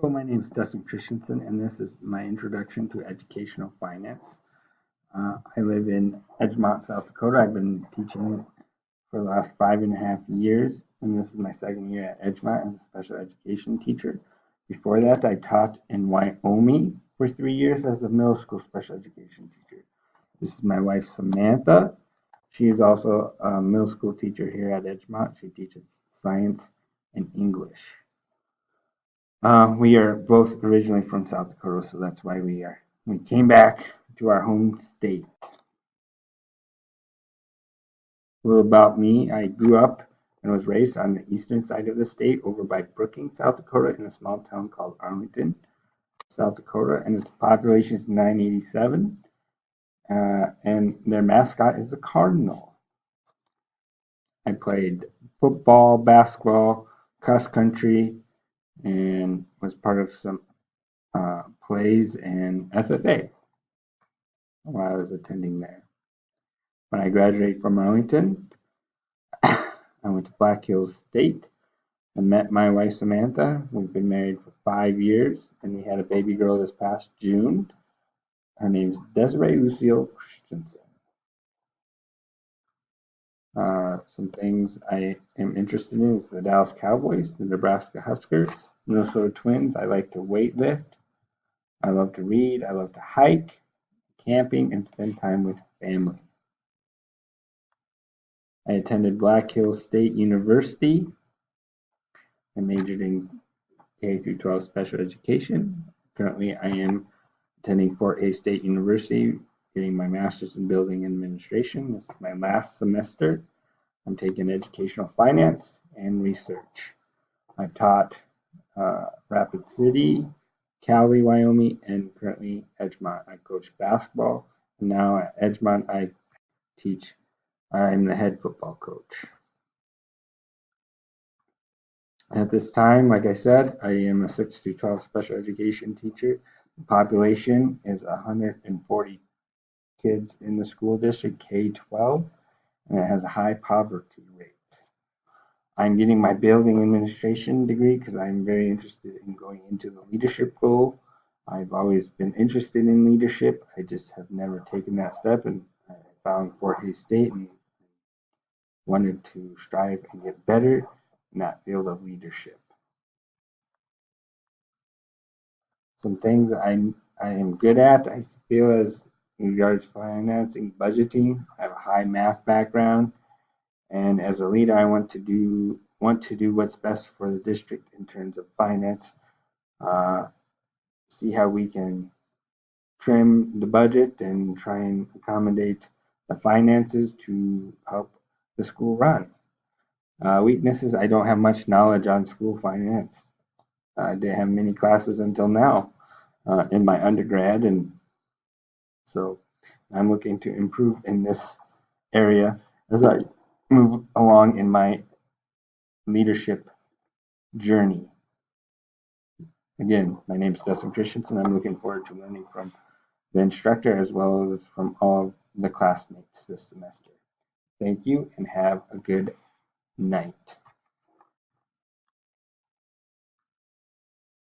Hello, my name is Dustin Christensen, and this is my introduction to educational finance. I live in Edgemont, South Dakota. I've been teaching for the last 5.5 years, and this is my second year at Edgemont as a special education teacher. Before that, I taught in Wyoming for 3 years as a middle school special education teacher. This is my wife, Samantha. She is also a middle school teacher here at Edgemont. She teaches science and English. We are both originally from South Dakota, so that's why we came back to our home state. A little about me: I grew up and was raised on the eastern side of the state, over by Brookings, South Dakota, in a small town called Arlington, South Dakota, and its population is 987. And their mascot is a cardinal. I played football, basketball, cross country, and was part of some plays and FFA while I was attending there. When I graduated from Arlington, I went to Black Hills State and met my wife Samantha. We've been married for 5 years, and we had a baby girl this past June. Her name is Desiree Lucille Christensen. Some things I am interested in is the Dallas Cowboys, the Nebraska Huskers, Minnesota Twins. I like to weight lift. I love to read. I love to hike, camping, and spend time with family. I attended Black Hills State University. I majored in K through 12 special education. Currently, I am attending Fort Hays State University, getting my master's in building administration. This is my last semester. I'm taking educational finance and research. I've taught Rapid City, Cali, Wyoming, and currently Edgemont. I coach basketball, and now at Edgemont I teach. I'm the head football coach. At this time, like I said, I am a 6 through 12 special education teacher. The population is 140 kids in the school district, K-12, and it has a high poverty rate. I'm getting my building administration degree because I'm very interested in going into the leadership role. I've always been interested in leadership. I just have never taken that step, and I found Fort Hays State and wanted to strive and get better in that field of leadership. Some things I am good at, I feel, as in regards to financing, budgeting. I have a high math background, and as a leader, I want to do what's best for the district in terms of finance. See how we can trim the budget and try and accommodate the finances to help the school run. Weaknesses: I don't have much knowledge on school finance. I didn't have many classes until now in my undergrad, and so I'm looking to improve in this area as I move along in my leadership journey. Again, my name is Dustin Christensen. I'm looking forward to learning from the instructor as well as from all the classmates this semester. Thank you and have a good night.